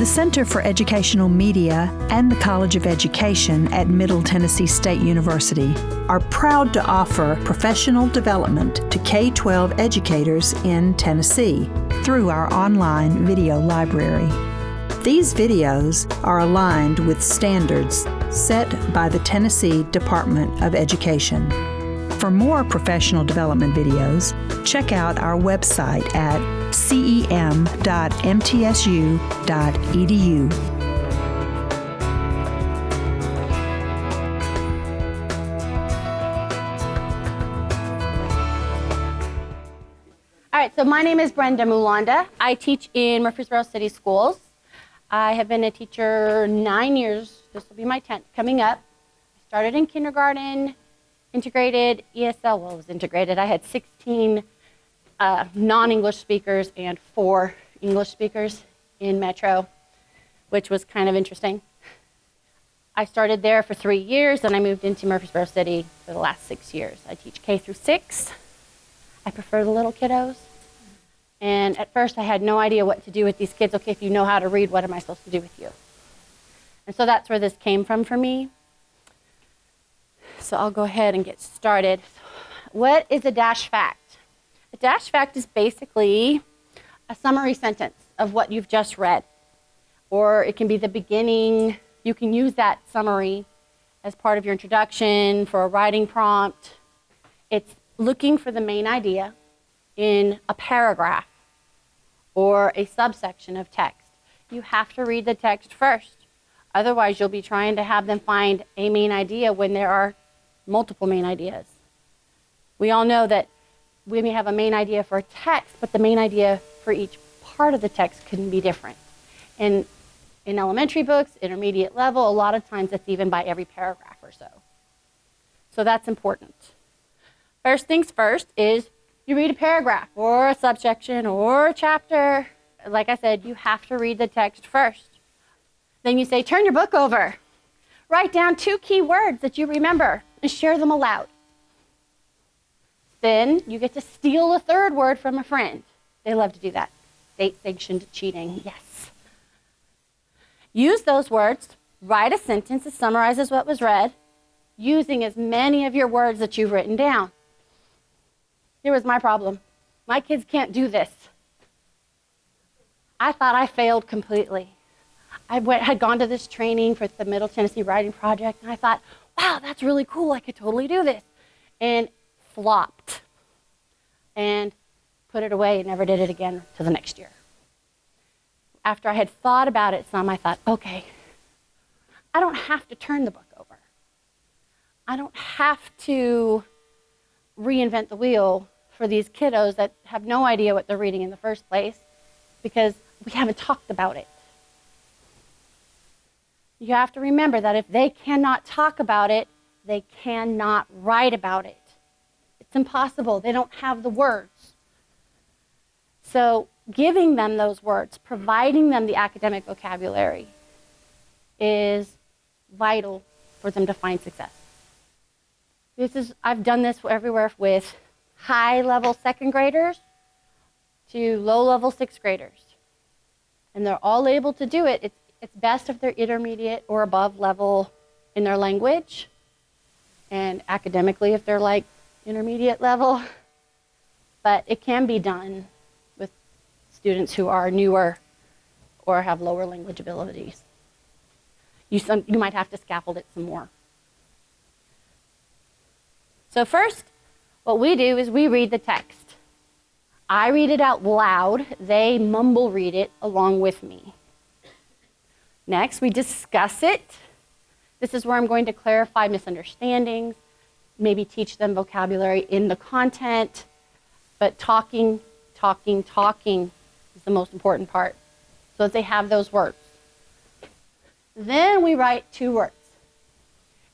The Center for Educational Media and the College of Education at Middle Tennessee State University are proud to offer professional development to K-12 educators in Tennessee through our online video library. These videos are aligned with standards set by the Tennessee Department of Education. For more professional development videos, check out our website at cem.mtsu.edu. All right, so my name is Brenda Mulanda. I teach in Murfreesboro City Schools. I have been a teacher 9 years. This will be my 10th coming up. I started in kindergarten, integrated ESL. Well, it was integrated. I had 16 non-English speakers and 4 English speakers in Metro, which was kind of interesting. I started there for 3 years, and I moved into Murfreesboro City for the last 6 years. I teach K through 6. I prefer the little kiddos. And at first, I had no idea what to do with these kids. Okay, if you know how to read, what am I supposed to do with you? And so that's where this came from for me. So I'll go ahead and get started. What is a dash fact? A dash fact is basically a summary sentence of what you've just read. Or it can be the beginning. You can use that summary as part of your introduction for a writing prompt. It's looking for the main idea in a paragraph or a subsection of text. You have to read the text first. Otherwise, you'll be trying to have them find a main idea when there are multiple main ideas. We all know that we may have a main idea for a text, but the main idea for each part of the text can be different. And in elementary books, intermediate level, a lot of times it's even by every paragraph or so. So that's important. First things first is you read a paragraph or a subsection or a chapter. Like I said, you have to read the text first. Then you say, turn your book over. Write down 2 key words that you remember and share them aloud. Then you get to steal a 3rd word from a friend. They love to do that. State-sanctioned cheating, yes. Use those words, write a sentence that summarizes what was read, using as many of your words that you've written down. Here was my problem. My kids can't do this. I thought I failed completely. I had gone to this training for the Middle Tennessee Writing Project, and I thought, wow, that's really cool. I could totally do this. And flopped. And put it away and never did it again to the next year. After I had thought about it some, I thought, okay, I don't have to turn the book over. I don't have to reinvent the wheel for these kiddos that have no idea what they're reading in the first place because we haven't talked about it. You have to remember that if they cannot talk about it, they cannot write about it. It's impossible. They don't have the words. So giving them those words, providing them the academic vocabulary is vital for them to find success. I've done this everywhere with high-level 2nd graders to low-level 6th graders. And they're all able to do it. It's best if they're intermediate or above level in their language, and academically if they're like intermediate level. But it can be done with students who are newer or have lower language abilities. You might have to scaffold it some more. So first, what we do is we read the text. I read it out loud. They mumble read it along with me. Next, we discuss it. This is where I'm going to clarify misunderstandings, maybe teach them vocabulary in the content, but talking is the most important part, so that they have those words. Then we write 2 words,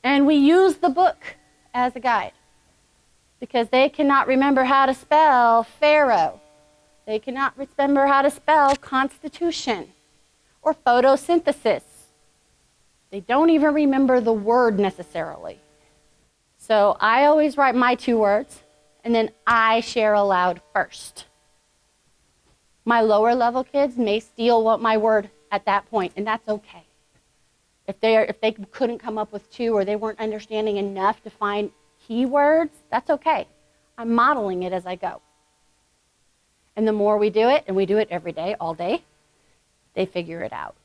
and we use the book as a guide, because they cannot remember how to spell Pharaoh. They cannot remember how to spell Constitution or photosynthesis. They don't even remember the word necessarily. So I always write my 2 words, and then I share aloud first. My lower level kids may steal what my word at that point, and that's okay. If they couldn't come up with 2 or they weren't understanding enough to find keywords, that's okay. I'm modeling it as I go. And the more we do it, and we do it every day, all day, they figure it out.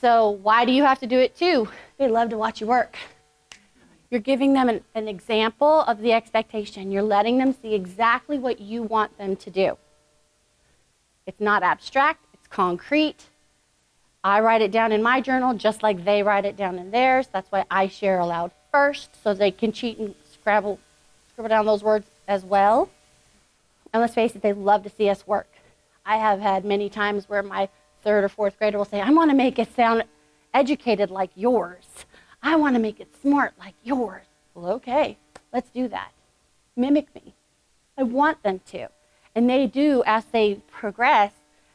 So why do you have to do it too? They love to watch you work. You're giving them an example of the expectation. You're letting them see exactly what you want them to do. It's not abstract, it's concrete. I write it down in my journal just like they write it down in theirs. That's why I share aloud first, so they can cheat and scribble down those words as well. And let's face it, they love to see us work. I have had many times where my 3rd or 4th grader will say, I want to make it sound educated like yours. I want to make it smart like yours. Well, okay, let's do that. Mimic me. I want them to. And they do, as they progress,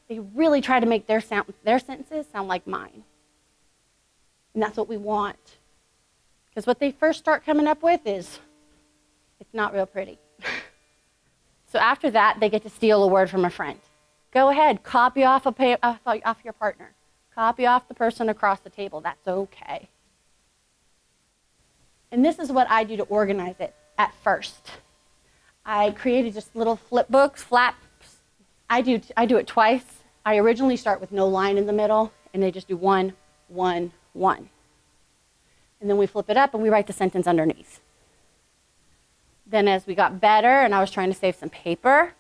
they really try to make their sentences sound like mine. And that's what we want. Because what they first start coming up with is, it's not real pretty. So after that, they get to steal a word from a friend. Go ahead, copy off your partner. Copy off the person across the table. That's okay. And this is what I do to organize it at first. I created just little flip books, flaps. I do it twice. I originally start with no line in the middle, and they just do 1, 1, 1. And then we flip it up, and we write the sentence underneath. Then as we got better, and I was trying to save some paper,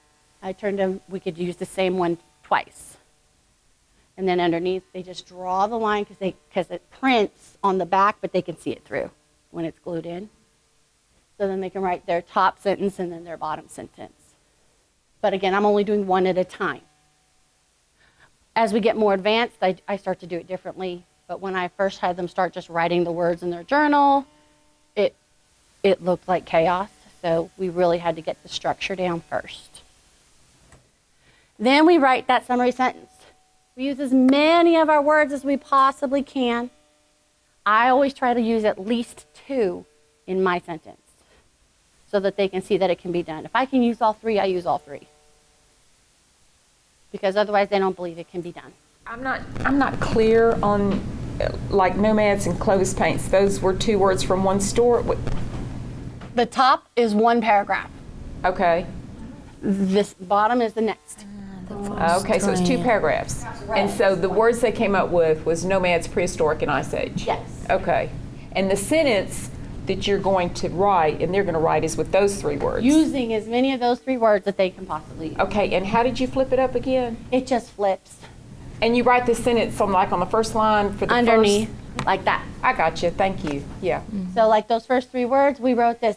we could use the same one twice. And then underneath, they just draw the line because it prints on the back, but they can see it through when it's glued in. So then they can write their top sentence and then their bottom sentence. But again, I'm only doing 1 at a time. As we get more advanced, I start to do it differently. But when I first had them start just writing the words in their journal, it looked like chaos. So we really had to get the structure down first. Then we write that summary sentence. We use as many of our words as we possibly can. I always try to use at least 2 in my sentence so that they can see that it can be done. If I can use all 3, I use all 3. Because otherwise they don't believe it can be done. I'm not clear on like nomads and clothes paints. Those were 2 words from one store. The top is 1 paragraph. Okay. This bottom is the next. Okay, so it's 2 paragraphs. Right. And so the words they came up with was nomads, prehistoric, and ice age. Yes. Okay. And the sentence that you're going to write, and they're going to write, is with those 3 words. Using as many of those 3 words that they can possibly use. Okay, and how did you flip it up again? It just flips. And you write the sentence on the first line for the underneath, like that. I got you. Thank you. Yeah. Mm-hmm. So like those first 3 words, we wrote this.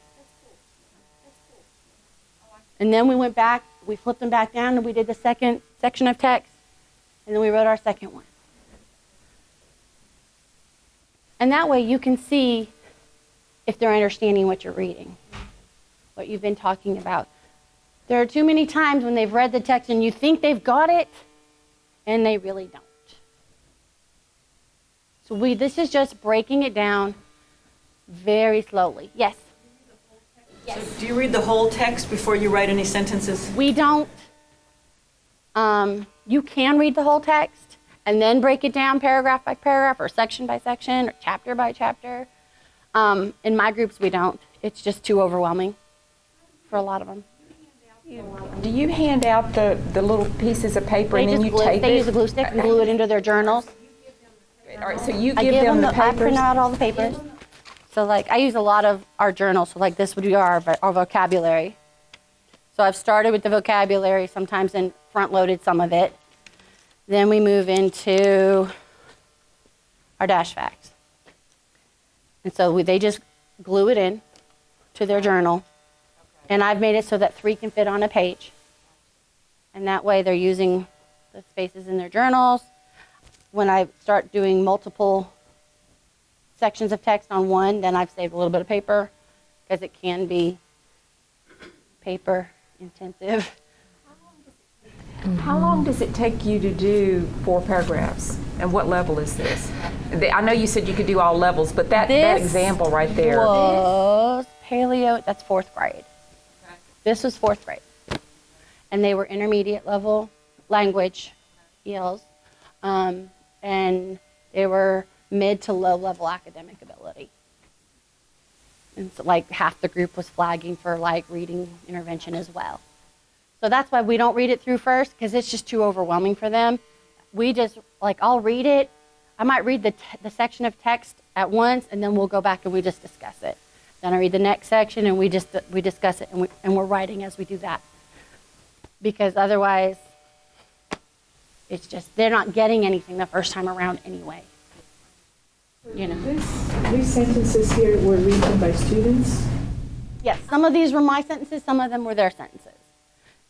And then we went back, we flipped them back down, and we did the second section of text, and then we wrote our second one. And that way you can see if they're understanding what you're reading, what you've been talking about. There are too many times when they've read the text and you think they've got it, and they really don't. So this is just breaking it down very slowly. Yes? So do you read the whole text before you write any sentences? We don't. You can read the whole text and then break it down paragraph by paragraph or section by section or chapter by chapter. In my groups, we don't. It's just too overwhelming for a lot of them. Do you hand out the little pieces of paper and then you tape it? They use a glue stick and glue it into their journals. All right, so you I give them the I papers? print out all the papers. So like I use a lot of our journals. So like this would be our vocabulary. So I've started with the vocabulary, sometimes and front-loaded some of it. Then we move into our dash facts. And so they just glue it in to their journal. And I've made it so that 3 can fit on a page. And that way they're using the spaces in their journals. When I start doing multiple sections of text on one, then I've saved a little bit of paper because it can be paper intensive. How long does it take you to do 4 paragraphs? And what level is this? I know you said you could do all levels, but that example right there. Was paleo, that's 4th grade. Okay. This was 4th grade. And they were intermediate level language ELLs. and they were mid to low level academic ability. And so like half the group was flagging for like reading intervention as well. So that's why we don't read it through first, because it's just too overwhelming for them. We just, like, I'll read it. I might read the section of text at once, and then we'll go back and we just discuss it. Then I read the next section and we discuss it, and we're writing as we do that. Because otherwise, it's just, they're not getting anything the first time around anyway. You know. These sentences here were written by students? Yes, some of these were my sentences, some of them were their sentences.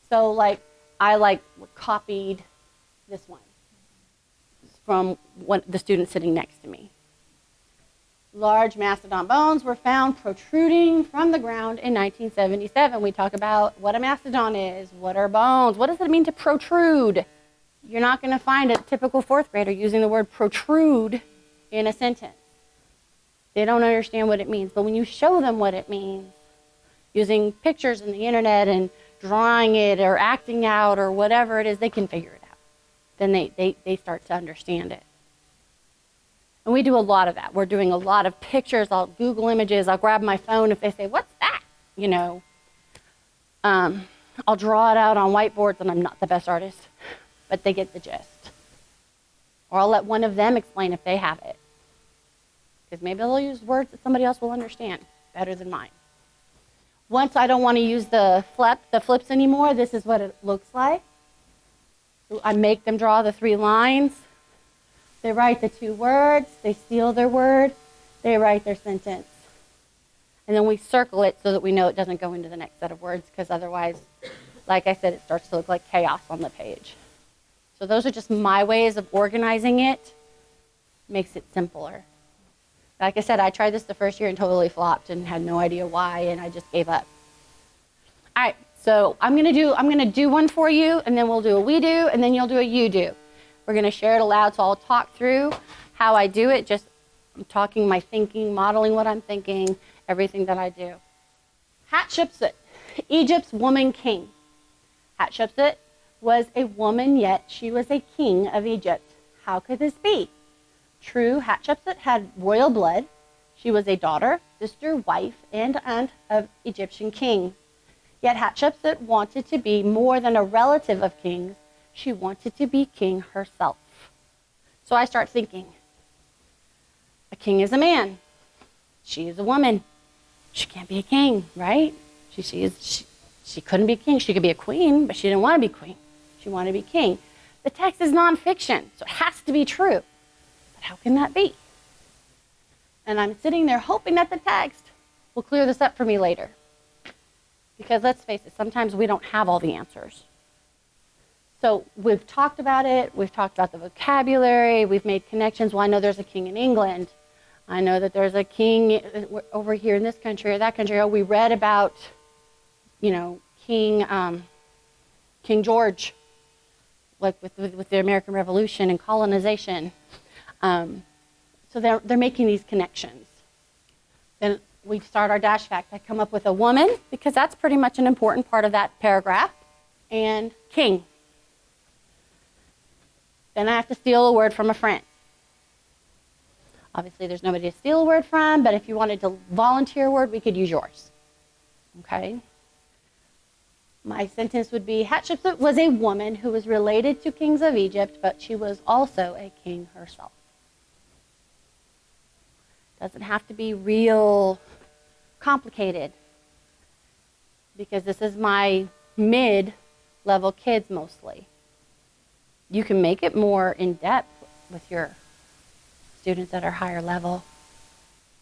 So like, I copied this one from the student sitting next to me. Large mastodon bones were found protruding from the ground in 1977. We talk about what a mastodon is, what are bones, what does it mean to protrude? You're not going to find a typical fourth grader using the word protrude in a sentence. They don't understand what it means, but when you show them what it means, using pictures in the internet and drawing it or acting out or whatever it is, they can figure it out. Then they start to understand it. And we do a lot of that. We're doing a lot of pictures. I'll Google images. I'll grab my phone if they say, what's that? You know, I'll draw it out on whiteboards, and I'm not the best artist, but they get the gist. Or I'll let one of them explain if they have it. Because maybe they'll use words that somebody else will understand better than mine. Once I don't want to use the flips anymore, this is what it looks like. So I make them draw the 3 lines. They write the 2 words. They steal their word. They write their sentence. And then we circle it so that we know it doesn't go into the next set of words, because otherwise, like I said, it starts to look like chaos on the page. So those are just my ways of organizing it. Makes it simpler. Like I said, I tried this the first year and totally flopped and had no idea why, and I just gave up. All right, so I'm gonna do one for you, and then we'll do a we do, and then you'll do a you do. We're gonna share it aloud, so I'll talk through how I do it. Just I'm talking my thinking, modeling what I'm thinking, everything that I do. Hatshepsut, Egypt's woman king. Hatshepsut was a woman, yet she was a king of Egypt. How could this be? True, Hatshepsut had royal blood. She was a daughter, sister, wife, and aunt of Egyptian kings. Yet Hatshepsut wanted to be more than a relative of kings. She wanted to be king herself. So I start thinking, a king is a man. She is a woman. She can't be a king, right? She couldn't be a king. She could be a queen, but she didn't want to be queen. She wanted to be king. The text is nonfiction, so it has to be true. But how can that be? And I'm sitting there hoping that the text will clear this up for me later. Because let's face it, sometimes we don't have all the answers. So we've talked about it. We've talked about the vocabulary. We've made connections. Well, I know there's a king in England. I know that there's a king over here in this country or that country. Oh, we read about, you know, King George, like with the American Revolution and colonization. So they're making these connections. Then we start our dash fact. I come up with a woman, because that's pretty much an important part of that paragraph, and king. Then I have to steal a word from a friend. Obviously, there's nobody to steal a word from, but if you wanted to volunteer a word, we could use yours. Okay? My sentence would be, Hatshepsut was a woman who was related to kings of Egypt, but she was also a king herself. Doesn't have to be real complicated, because this is my mid-level kids mostly. You can make it more in-depth with your students that are higher level.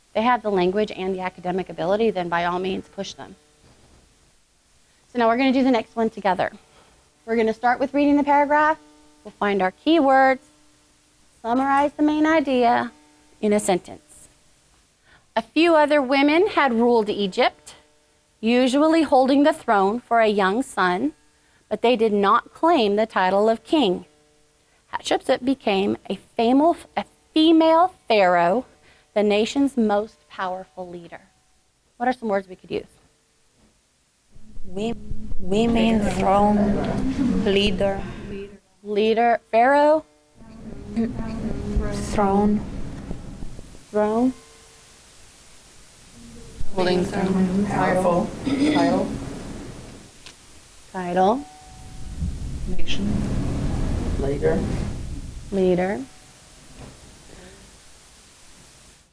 If they have the language and the academic ability, then by all means push them. So now we're going to do the next one together. We're going to start with reading the paragraph. We'll find our key words, summarize the main idea in a sentence. A few other women had ruled Egypt, usually holding the throne for a young son, but they did not claim the title of king. Hatshepsut became a female pharaoh, the nation's most powerful leader. What are some words we could use? Women, throne, leader. Leader, pharaoh? Throne. Throne. Holding throne. Powerful. Title. Title. Nation. Leader. Leader.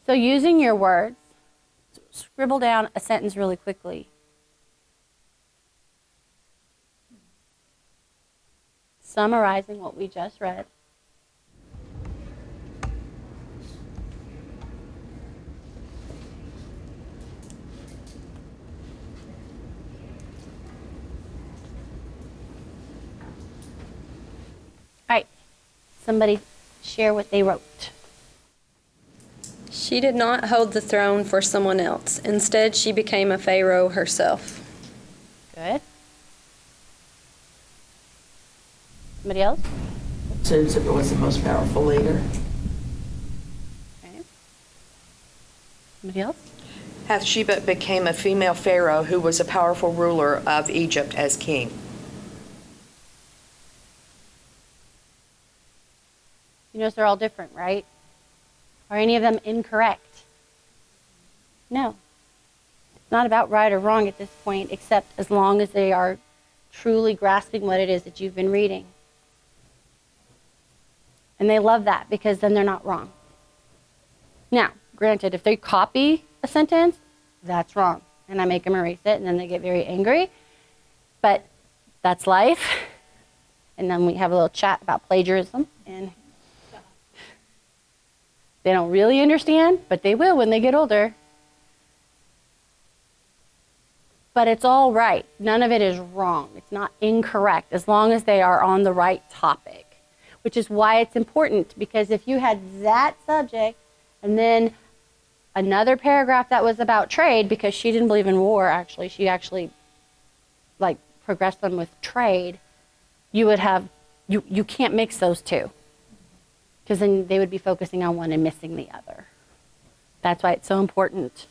So using your words, scribble down a sentence really quickly. Summarizing what we just read. All right, somebody share what they wrote. She did not hold the throne for someone else. Instead, she became a pharaoh herself. Good. Somebody else? Susan was the most powerful leader. Okay. Somebody else? Bathsheba became a female pharaoh who was a powerful ruler of Egypt as king. You notice they're all different, right? Are any of them incorrect? No. It's not about right or wrong at this point, except as long as they are truly grasping what it is that you've been reading. And they love that because then they're not wrong. Now, granted, if they copy a sentence, that's wrong. And I make them erase it, and then they get very angry. But that's life. And then we have a little chat about plagiarism. And they don't really understand, but they will when they get older. But it's all right. None of it is wrong. It's not incorrect as long as they are on the right topic, which is why it's important, because if you had that subject and then another paragraph that was about trade, because she didn't believe in war, actually, she actually like progressed them with trade, you would have, you can't mix those two, because then they would be focusing on one and missing the other. That's why it's so important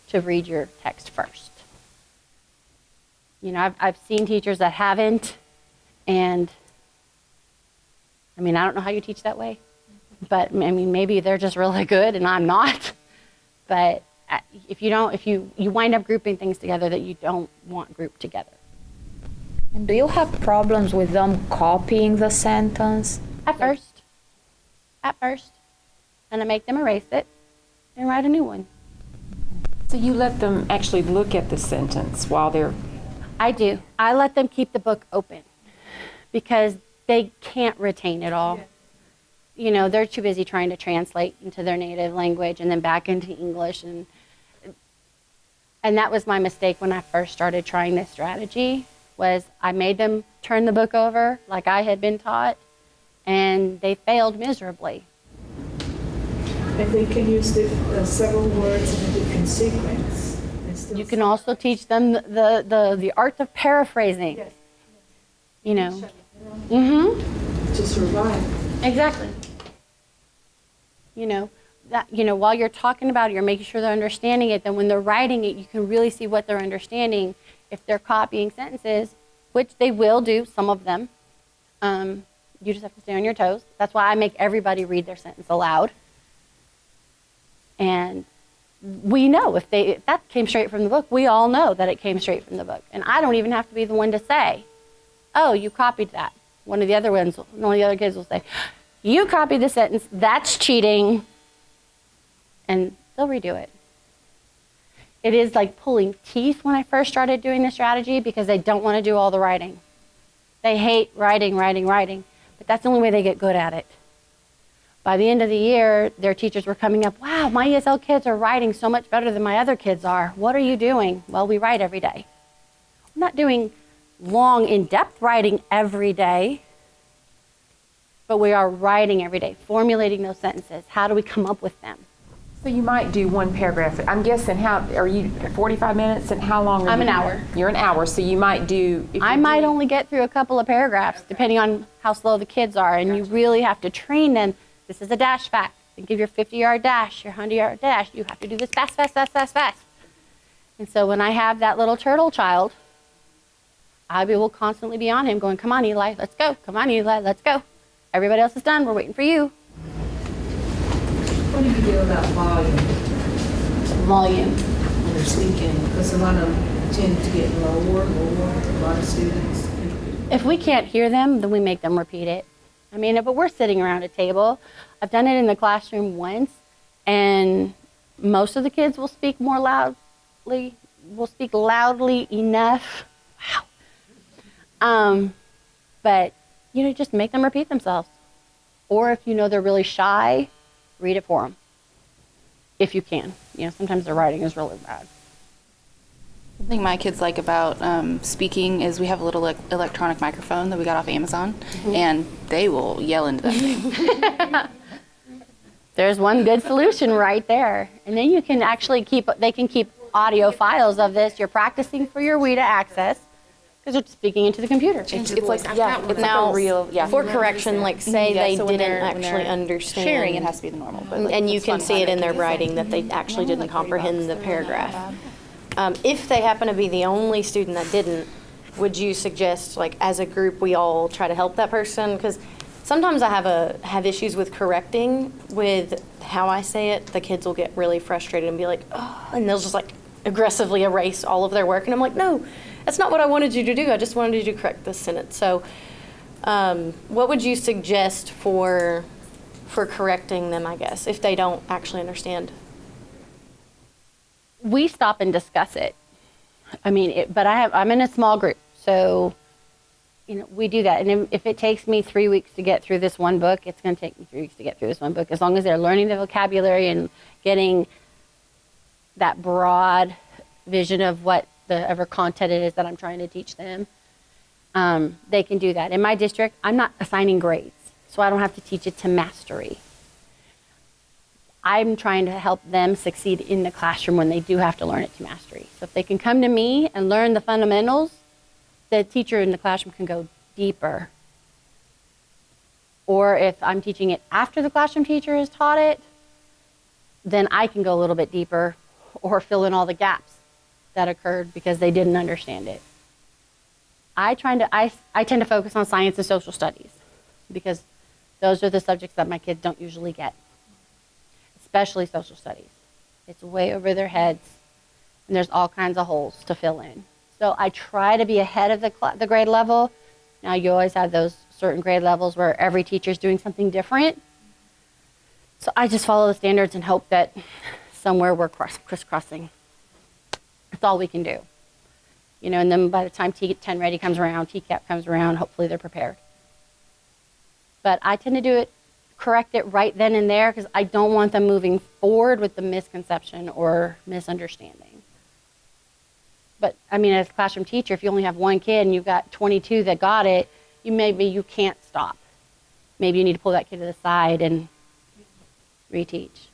to read your text first. You know, I've seen teachers that haven't, and I mean, I don't know how you teach that way, but I mean, maybe they're just really good and I'm not. But if you wind up grouping things together that you don't want grouped together. And do you have problems with them copying the sentence? At first. And I make them erase it and write a new one. So you let them actually look at the sentence while they're... I do. I let them keep the book open because they can't retain it all. You know, they're too busy trying to translate into their native language and then back into English. And that was my mistake when I first started trying this strategy, was I made them turn the book over like I had been taught, and they failed miserably. If they can use several words in a different sequence. You can also teach them the art of paraphrasing. Yes. You know. To survive. Exactly. You know, while you're talking about it, you're making sure they're understanding it, then when they're writing it, you can really see what they're understanding. If they're copying sentences, which they will do, some of them, you just have to stay on your toes. That's why I make everybody read their sentence aloud. And we know if that came straight from the book, we all know that it came straight from the book. And I don't even have to be the one to say, oh, you copied that. One of the other kids will say, you copied the sentence, that's cheating. And they'll redo it. It is like pulling teeth when I first started doing this strategy because they don't want to do all the writing. They hate writing, but that's the only way they get good at it. By the end of the year, their teachers were coming up, wow, my ESL kids are writing so much better than my other kids are. What are you doing? Well, we write every day. I'm not doing long, in-depth writing every day, but we are writing every day, formulating those sentences. How do we come up with them? So you might do one paragraph. I'm guessing, how are you, 45 minutes, and how long are you? I'm an hour. You're an hour, so you might do... I might only get through a couple of paragraphs, depending on how slow the kids are, and you really have to train them. This is a dash fact. Think of your 50-yard dash, your 100-yard dash. You have to do this fast. And so when I have that little turtle child, I will constantly be on him going, come on, Eli, let's go. Come on, Eli, let's go. Everybody else is done. We're waiting for you. feel about volume Volume. when they're speaking? Because a lot of them tend to get lower, a lot of students. If we can't hear them, then we make them repeat it. I mean, if we're sitting around a table, I've done it in the classroom once, and most of the kids will speak loudly enough. Wow. But, just make them repeat themselves. Or if you know they're really shy, read it for them. If you can. Sometimes their writing is really bad. The thing my kids like about speaking is we have a little electronic microphone that we got off Amazon, and they will yell into that thing. There's one good solution right there. And then you can actually keep audio files of this. You're practicing for your WIDA access because you're speaking into the computer. It's like, it's like a real, For correction, like say they so when didn't they're actually understand. Sharing, it has to be the normal. But like, and you it's can fun see it in their having writing that they actually didn't comprehend the paragraph. If they happen to be the only student that didn't, would you suggest, like, as a group, we all try to help that person? Because sometimes I have issues with correcting with how I say it. The kids will get really frustrated and be like, oh, and they'll just like aggressively erase all of their work. And I'm like, no, that's not what I wanted you to do. I just wanted you to correct this sentence. So what would you suggest for correcting them, I guess, if they don't actually understand? We stop and discuss it. But I'm in a small group, so we do that. And if it takes me 3 weeks to get through this one book, it's going to take me 3 weeks to get through this one book. As long as they're learning the vocabulary and getting that broad vision of whatever content it is that I'm trying to teach them, they can do that. In my district, I'm not assigning grades, so I don't have to teach it to mastery. I'm trying to help them succeed in the classroom when they do have to learn it to mastery. So if they can come to me and learn the fundamentals, the teacher in the classroom can go deeper. Or if I'm teaching it after the classroom teacher has taught it, then I can go a little bit deeper or fill in all the gaps that occurred because they didn't understand it. I tend to focus on science and social studies because those are the subjects that my kids don't usually get. Especially social studies. It's way over their heads, and there's all kinds of holes to fill in. So I try to be ahead of the grade level. Now, you always have those certain grade levels where every teacher's doing something different. So I just follow the standards and hope that somewhere we're crisscrossing. That's all we can do. And then by the time T10 ready comes around, TCAP comes around, hopefully they're prepared. But I tend to correct it right then and there because I don't want them moving forward with the misconception or misunderstanding. But as a classroom teacher, if you only have one kid and you've got 22 that got it, you can't stop. Maybe you need to pull that kid to the side and reteach.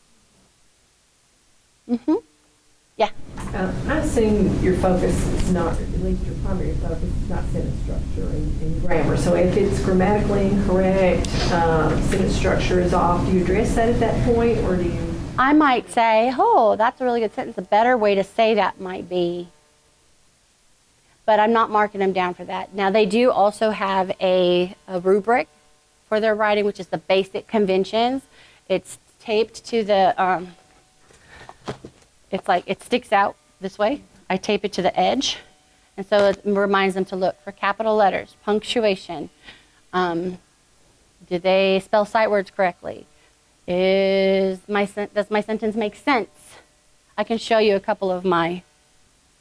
Yeah. I assume your focus is not, at least your primary focus is not sentence structure and grammar. So if it's grammatically incorrect, sentence structure is off, do you address that at that point, or do you? I might say, oh, that's a really good sentence. A better way to say that might be, but I'm not marking them down for that. Now, they do also have a rubric for their writing, which is the basic conventions. It's taped to the, it's like it sticks out this way. I tape it to the edge. And so it reminds them to look for capital letters, punctuation. Do they spell sight words correctly? Does my sentence make sense? I can show you a couple of my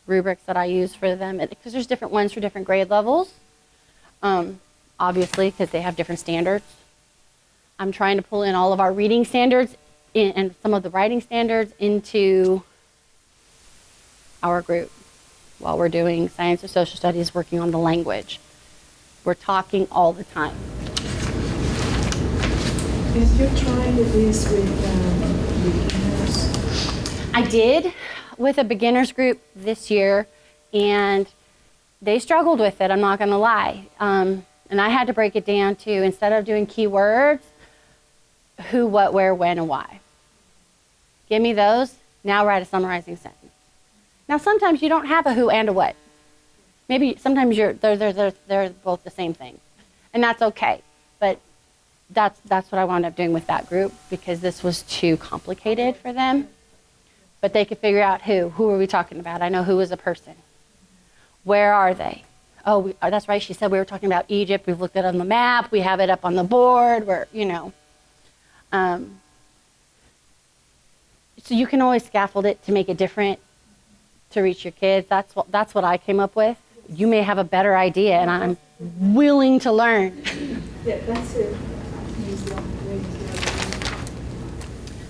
rubrics that I use for them because there's different ones for different grade levels. Obviously, because they have different standards. I'm trying to pull in all of our reading standards and some of the writing standards into our group while we're doing science or social studies, working on the language. We're talking all the time. If you're trying to do this with beginners? I did with a beginners group this year, and they struggled with it, I'm not going to lie. And I had to break it down to, instead of doing keywords, who, what, where, when, and why. Give me those, now write a summarizing sentence. Now, sometimes you don't have a who and a what. Maybe sometimes they're both the same thing, and that's okay. But that's what I wound up doing with that group, because this was too complicated for them. But they could figure out who are we talking about? I know who is a person. Where are they? Oh, that's right. She said we were talking about Egypt. We've looked at it on the map. We have it up on the board. Where, you know. So you can always scaffold it to make it different to reach your kids. That's what I came up with. You may have a better idea, and I'm willing to learn. Yeah, that's it.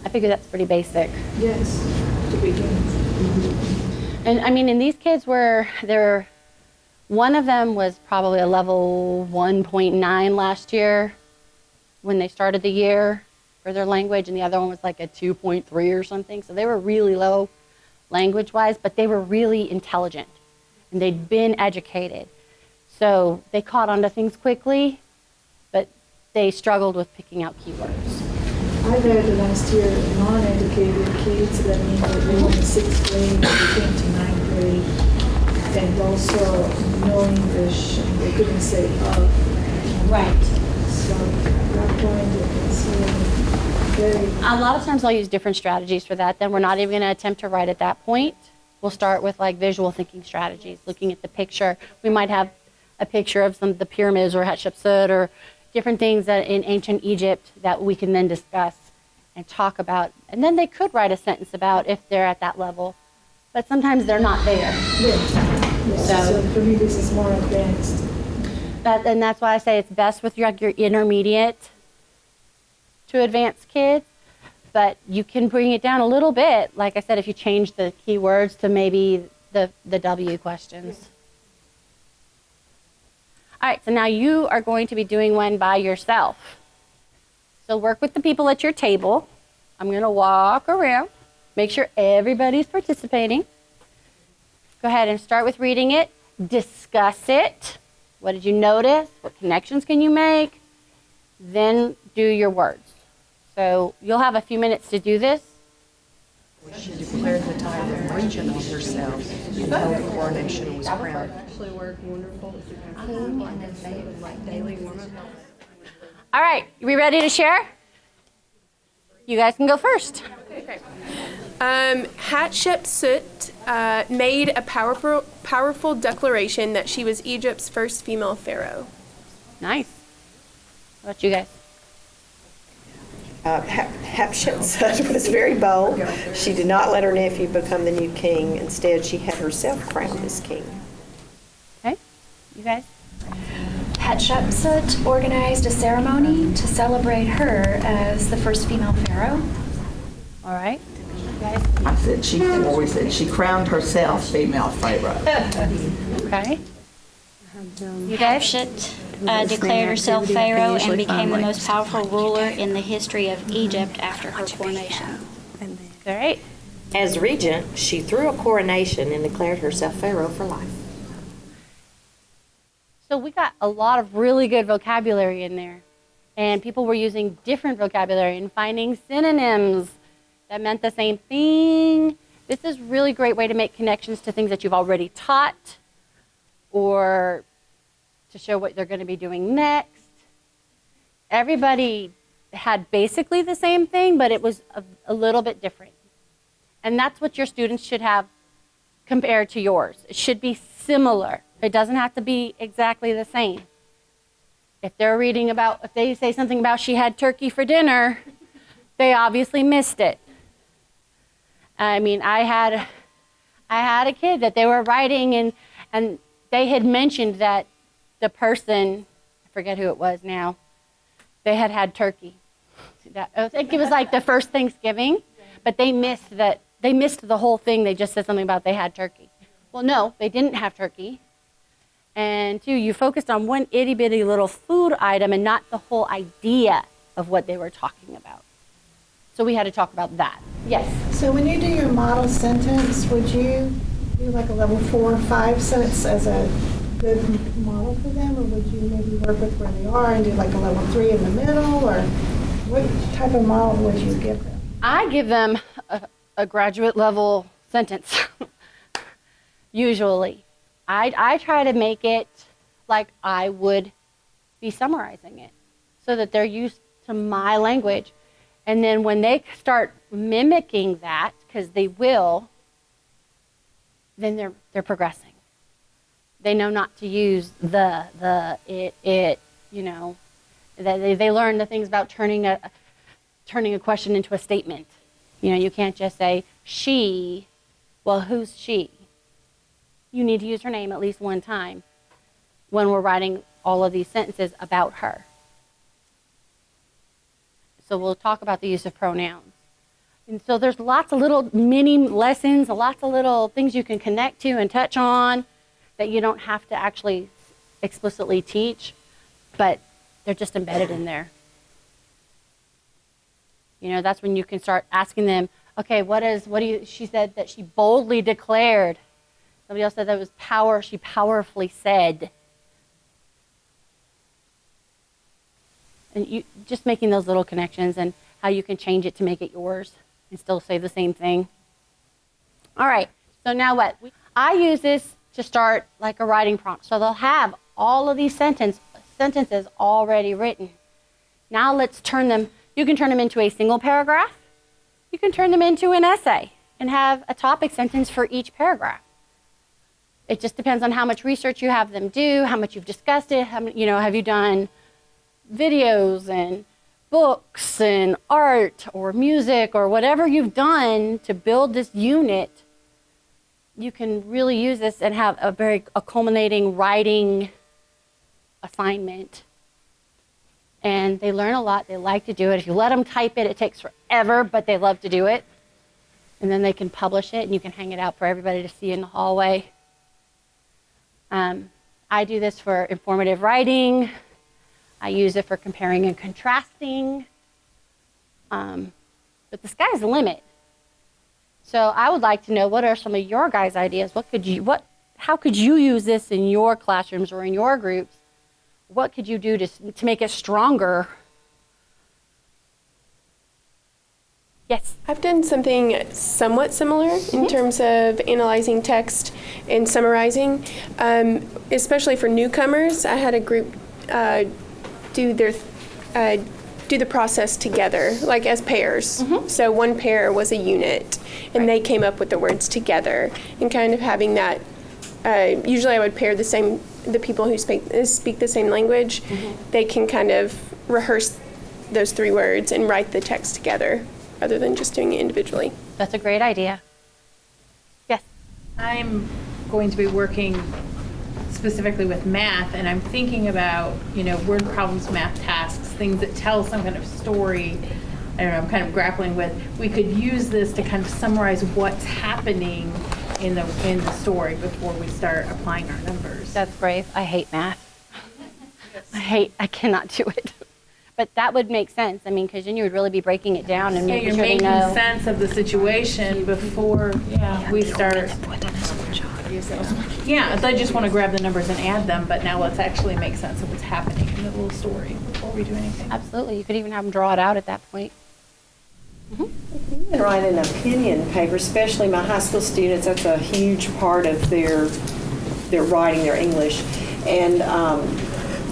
I figure that's pretty basic. Yes, to begin. And I mean, and these kids one of them was probably a level 1.9 last year when they started the year for their language, and the other one was like a 2.3 or something. So they were really low language-wise, but they were really intelligent, and they'd been educated. So they caught on to things quickly, but they struggled with picking out keywords. I read last year non-educated kids, that means that they were in 6th grade, they came to 9th grade, and also no English, and they couldn't say up. Right. So I find it's very... A lot of times I'll use different strategies for that. Then we're not even going to attempt to write at that point. We'll start with like visual thinking strategies, looking at the picture. We might have a picture of some of the pyramids or Hatshepsut or different things that in ancient Egypt that we can then discuss and talk about. And then they could write a sentence about if they're at that level. But sometimes they're not there. Yes. So for me, this is more advanced. And that's why I say it's best with your intermediate to advanced kids. But you can bring it down a little bit. Like I said, if you change the keywords to maybe the W questions. All right, so now you are going to be doing one by yourself. So work with the people at your table. I'm going to walk around, make sure everybody's participating. Go ahead and start with reading it. Discuss it. What did you notice? What connections can you make? Then do your words. So you'll have a few minutes to do this. She declared the title of regent of herself and held the coronation and was crowned. All right, we ready to share? You guys can go first. Okay. Hatshepsut made a powerful declaration that she was Egypt's first female pharaoh. Nice. How about you guys? Hatshepsut was very bold. She did not let her nephew become the new king. Instead, she had herself crowned as king. Okay, you guys? Hatshepsut organized a ceremony to celebrate her as the first female pharaoh. All right. You guys? I said she crowned herself female pharaoh. Okay. You guys? Hatshepsut declared herself pharaoh and became the most powerful ruler in the history of Egypt after her coronation. All right. As regent, she threw a coronation and declared herself pharaoh for life. So we got a lot of really good vocabulary in there. And people were using different vocabulary and finding synonyms that meant the same thing. This is a really great way to make connections to things that you've already taught or to show what they're going to be doing next. Everybody had basically the same thing, but it was a little bit different. And that's what your students should have compared to yours. It should be similar. It doesn't have to be exactly the same. If they're reading about, if they say something about she had turkey for dinner, they obviously missed it. I mean, I had a kid that they were writing and they had mentioned that the person, I forget who it was now, they had had turkey. I think it was like the first Thanksgiving, but they missed the whole thing. They just said something about they had turkey. Well, no, they didn't have turkey. And two, you focused on one itty bitty little food item and not the whole idea of what they were talking about. So we had to talk about that. Yes? So when you do your model sentence, would you do like a level 4 or 5 sentence as a good model for them, or would you maybe work with where they are and do like a level 3 in the middle, or what type of model would you give them? I give them a graduate level sentence, usually. I try to make it like I would be summarizing it so that they're used to my language. And then when they start mimicking that, because they will, then they're progressing. They know not to use the, it, you know. They learn the things about turning a question into a statement. You know, you can't just say, she, well, who's she? You need to use her name at least one time when we're writing all of these sentences about her. So we'll talk about the use of pronouns. And so there's lots of little mini lessons, lots of little things you can connect to and touch on that you don't have to actually explicitly teach, but they're just embedded in there. You know, that's when you can start asking them, okay, she said that she boldly declared. Somebody else said that was power, she powerfully said. And you just making those little connections and how you can change it to make it yours and still say the same thing. All right, so now what? I use this to start like a writing prompt. So they'll have all of these sentences already written. Now let's turn them, you can turn them into a single paragraph. You can turn them into an essay and have a topic sentence for each paragraph. It just depends on how much research you have them do, how much you've discussed it, have you done videos and books and art or music or whatever you've done to build this unit. You can really use this and have a culminating writing assignment. And they learn a lot. They like to do it. If you let them type it, it takes forever, but they love to do it. And then they can publish it, and you can hang it out for everybody to see in the hallway. I do this for informative writing. I use it for comparing and contrasting. But the sky's the limit. So I would like to know, what are some of your guys' ideas? How could you use this in your classrooms or in your groups? What could you do to make it stronger? Yes? I've done something somewhat similar in terms of analyzing text and summarizing, especially for newcomers. I had a group do the process together, like as pairs. So one pair was a unit, and they came up with the words together, and kind of having that. Usually, I would pair the people who speak the same language. They can kind of rehearse those 3 words and write the text together, rather than just doing it individually. That's a great idea. Yes. I'm going to be working specifically with math, and I'm thinking about, word problems, math tasks, things that tell some kind of story. I don't know, I'm kind of grappling with. We could use this to kind of summarize what's happening in the story before we start applying our numbers. That's brave. I hate math. I cannot do it. But that would make sense. I mean, because then you would really be breaking it down and making sure they know. You're making sense of the situation before we start. Yeah, I just want to grab the numbers and add them, but now let's actually make sense of what's happening in the little story before we do anything. Absolutely. You could even have them draw it out at that point. You can write an opinion paper, especially my high school students. That's a huge part of their writing, their English. And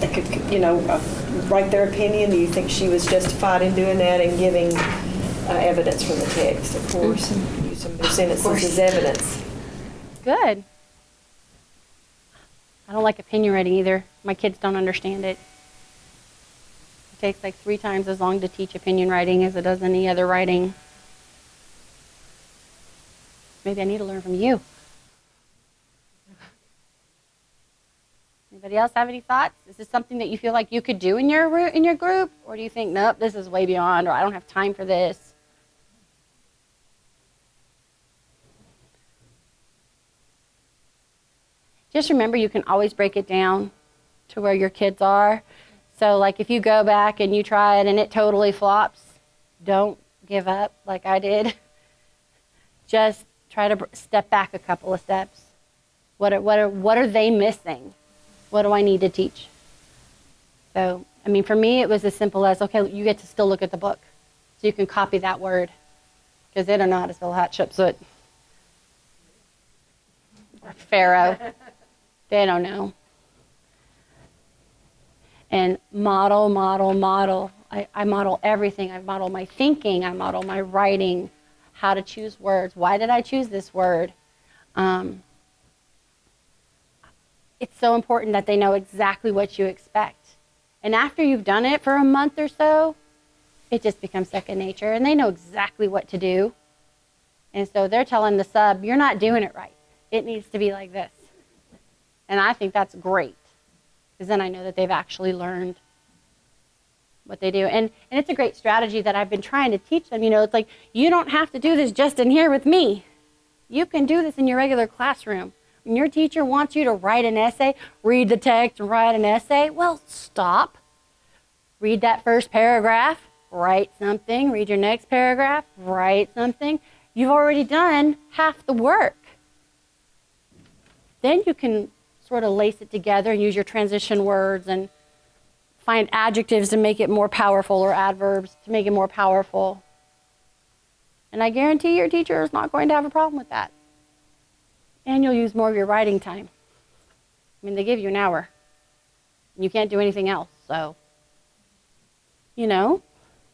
they could, write their opinion. Do you think she was justified in doing that and giving evidence from the text, of course, and use some of their sentences as evidence. Good. I don't like opinion writing either. My kids don't understand it. It takes like 3 times as long to teach opinion writing as it does any other writing. Maybe I need to learn from you. Anybody else have any thoughts? Is this something that you feel like you could do in your group? Or do you think, nope, this is way beyond, or I don't have time for this? Just remember, you can always break it down to where your kids are. So like if you go back and you try it and it totally flops, don't give up like I did. Just try to step back a couple of steps. What are they missing? What do I need to teach? So, I mean, for me, it was as simple as, okay, you get to still look at the book. So you can copy that word. Because they don't know how to spell Hatshepsut. Or Pharaoh. They don't know. And model, model, model. I model everything. I model my thinking. I model my writing, how to choose words. Why did I choose this word? It's so important that they know exactly what you expect. And after you've done it for a month or so, it just becomes second nature, and they know exactly what to do. And so they're telling the sub, you're not doing it right. It needs to be like this. And I think that's great, because then I know that they've actually learned what they do. And it's a great strategy that I've been trying to teach them. You know, it's like, you don't have to do this just in here with me. You can do this in your regular classroom. When your teacher wants you to write an essay, read the text and write an essay, well, stop. Read that first paragraph, write something. Read your next paragraph, write something. You've already done half the work. Then you can sort of lace it together and use your transition words and find adjectives to make it more powerful or adverbs to make it more powerful. And I guarantee your teacher is not going to have a problem with that. And you'll use more of your writing time. I mean, they give you an hour. You can't do anything else, so, you know,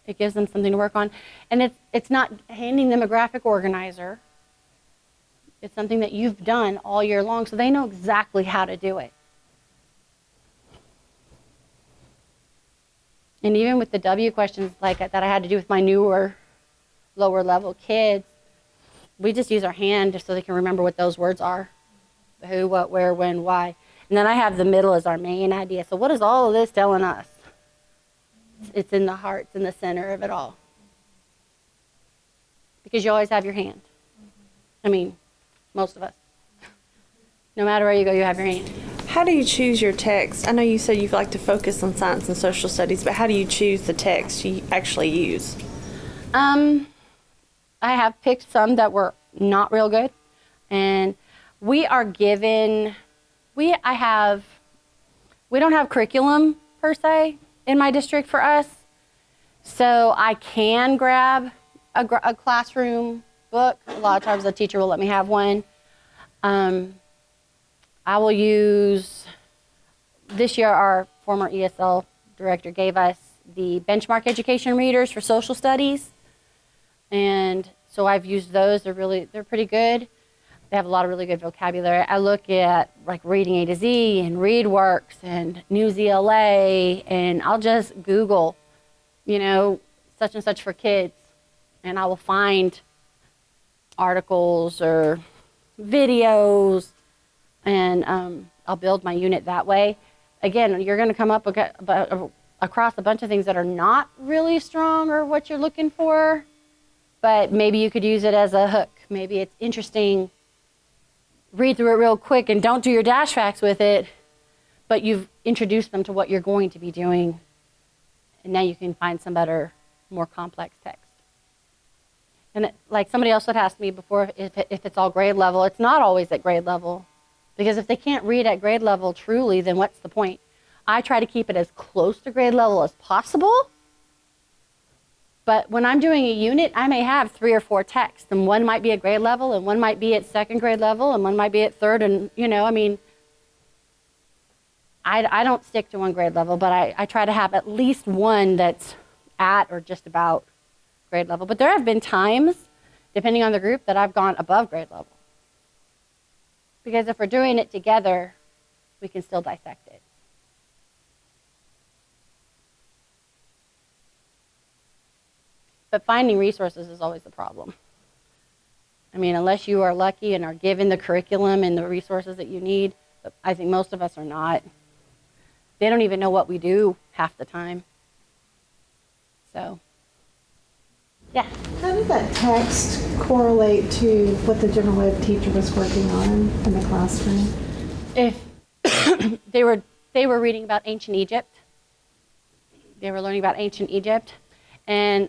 it gives them something to work on. And it's not handing them a graphic organizer. It's something that you've done all year long, so they know exactly how to do it. And even with the W questions like that I had to do with my newer, lower level kids, we just use our hand just so they can remember what those words are. The who, what, where, when, why. And then I have the middle as our main idea. So what is all of this telling us? It's in the heart, it's in the center of it all. Because you always have your hand. I mean, most of us. No matter where you go, you have your hand. How do you choose your text? I know you said you like to focus on science and social studies, but how do you choose the text you actually use? I have picked some that were not real good. And we are given, we don't have curriculum per se in my district for us. So I can grab a classroom book. A lot of times the teacher will let me have one. I will use, this year our former ESL director gave us the benchmark education readers for social studies. And so I've used those. They're pretty good. They have a lot of really good vocabulary. I look at like Reading A to Z and ReadWorks and News ELL, and I'll just Google, you know, such and such for kids. And I will find articles or videos, and I'll build my unit that way. Again, you're going to come up across a bunch of things that are not really strong or what you're looking for, but maybe you could use it as a hook. Maybe it's interesting. Read through it real quick and don't do your dash facts with it, but you've introduced them to what you're going to be doing, and now you can find some better, more complex text. And like somebody else had asked me before, if it's all grade level, it's not always at grade level. Because if they can't read at grade level truly, then what's the point? I try to keep it as close to grade level as possible. But when I'm doing a unit, I may have 3 or 4 texts, and one might be at grade level, and one might be at second grade level, and one might be at third, and you know, I mean, I don't stick to one grade level, but I try to have at least one that's at or just about grade level. But there have been times, depending on the group, that I've gone above grade level. Because if we're doing it together, we can still dissect it. But finding resources is always the problem. I mean, unless you are lucky and are given the curriculum and the resources that you need, but I think most of us are not. They don't even know what we do half the time. So, yeah. How did that text correlate to what the general ed teacher was working on in the classroom? If they were reading about ancient Egypt, they were learning about ancient Egypt, and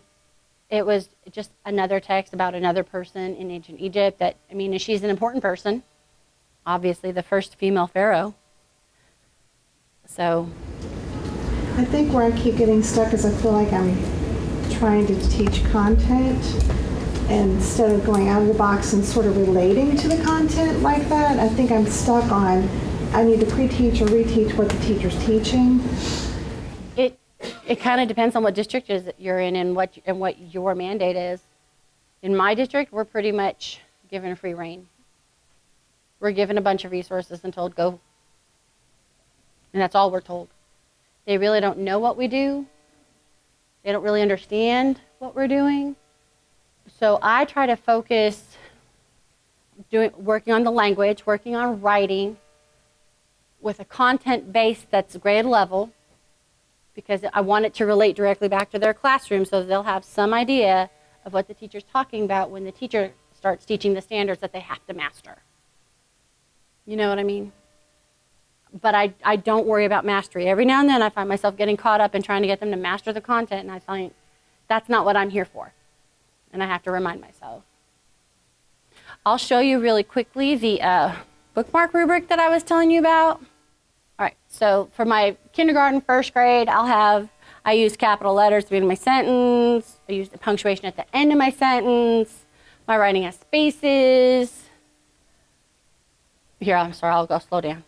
it was just another text about another person in ancient Egypt that, I mean, she's an important person, obviously the first female pharaoh. So I think where I keep getting stuck is I feel like I'm trying to teach content, and instead of going out of the box and sort of relating to the content like that, I think I'm stuck It kind of depends on what district you're in and what your mandate is. In my district, we're pretty much given free rein. We're given a bunch of resources and told go. And that's all we're told. They really don't know what we do. They don't really understand what we're doing. So I try to focus working on the language, working on writing with a content base that's grade level, because I want it to relate directly back to their classroom so they'll have some idea of what the teacher's talking about when the teacher starts teaching the standards that they have to master. You know what I mean? But I don't worry about mastery. Every now and then I find myself getting caught up in trying to get them to master the content, and I find that's not what I'm here for. And I have to remind myself. I'll show you really quickly the bookmark rubric that I was telling you about. All right, so for my kindergarten, first grade, I use capital letters at the beginning of my sentence. I use the punctuation at the end of my sentence. My writing has spaces. Here, I'm sorry, I'll go slow down.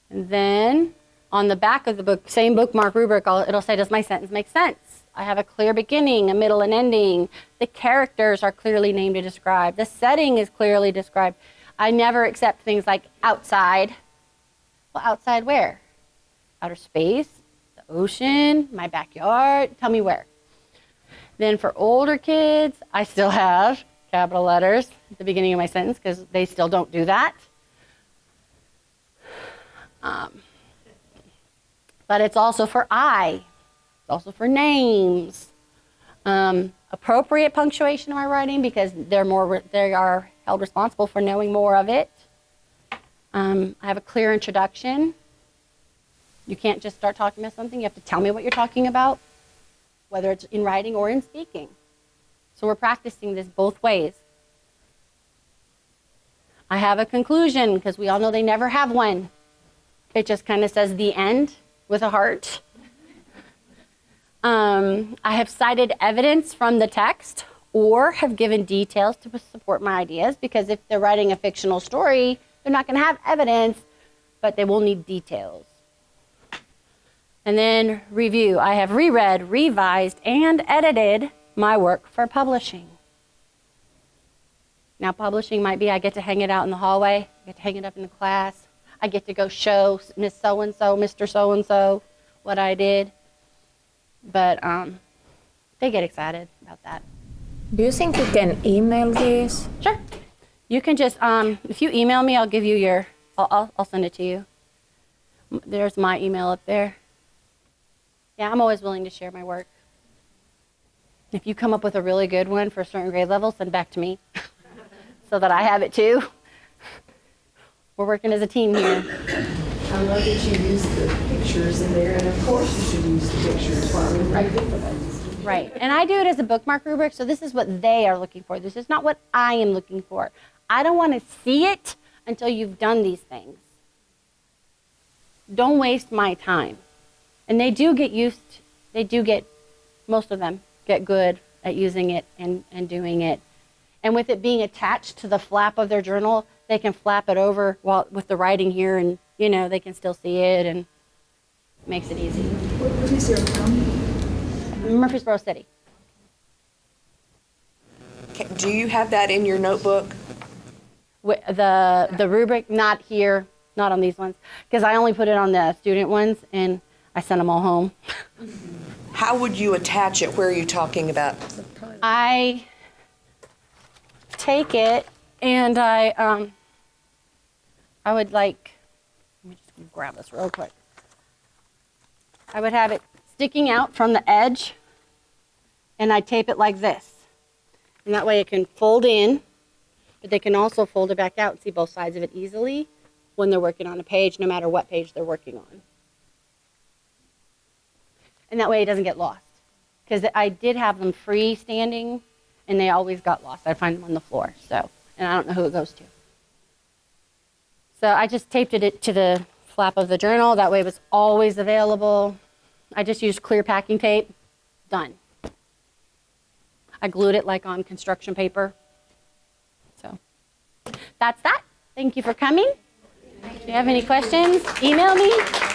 And then on the back of the book, same bookmark rubric, it'll say, does my sentence make sense? I have a clear beginning, a middle, and ending. The characters are clearly named and described. The setting is clearly described. I never accept things like outside. Well, outside where? Outer space, the ocean, my backyard. Tell me where. Then for older kids, I still have capital letters at the beginning of my sentence because they still don't do that. But it's also for I. It's also for names. Appropriate punctuation in my writing because they are held responsible for knowing more of it. I have a clear introduction. You can't just start talking about something. You have to tell me what you're talking about, whether it's in writing or in speaking. So we're practicing this both ways. I have a conclusion because we all know they never have one. It just kind of says the end with a heart. I have cited evidence from the text or have given details to support my ideas because if they're writing a fictional story, they're not going to have evidence, but they will need details. And then review. I have reread, revised, and edited my work for publishing. Now publishing might be I get to hang it out in the hallway, I get to hang it up in the class, I get to go show Miss So-and-so, Mr. So-and-so what I did. But they get excited about that. Do you think you can email this? Sure. You can just, if you email me, I'll give you I'll send it to you. There's my email up there. Yeah, I'm always willing to share my work. If you come up with a really good one for a certain grade level, send it back to me so that I have it too. We're working as a team here. I love that you use the pictures in there, and of course you should use the pictures while we write it for them. Right, and I do it as a bookmark rubric, so this is what they are looking for. This is not what I am looking for. I don't want to see it until you've done these things. Don't waste my time. And they do get most of them get good at using it and doing it. And with it being attached to the flap of their journal, they can flap it over with the writing here and, they can still see it and it makes it easy. What is your county? Murfreesboro City. Do you have that in your notebook? The rubric, not here, not on these ones, because I only put it on the student ones and I sent them all home. How would you attach it? Where are you talking about? I take it and I would let me just grab this real quick. I would have it sticking out from the edge and I tape it like this. And that way it can fold in, but they can also fold it back out and see both sides of it easily when they're working on a page, no matter what page they're working on. And that way it doesn't get lost. Because I did have them freestanding and they always got lost. I'd find them on the floor, and I don't know who it goes to. So I just taped it to the flap of the journal. That way it was always available. I just used clear packing tape. Done. I glued it like on construction paper. So that's that. Thank you for coming. you have any questions, email me.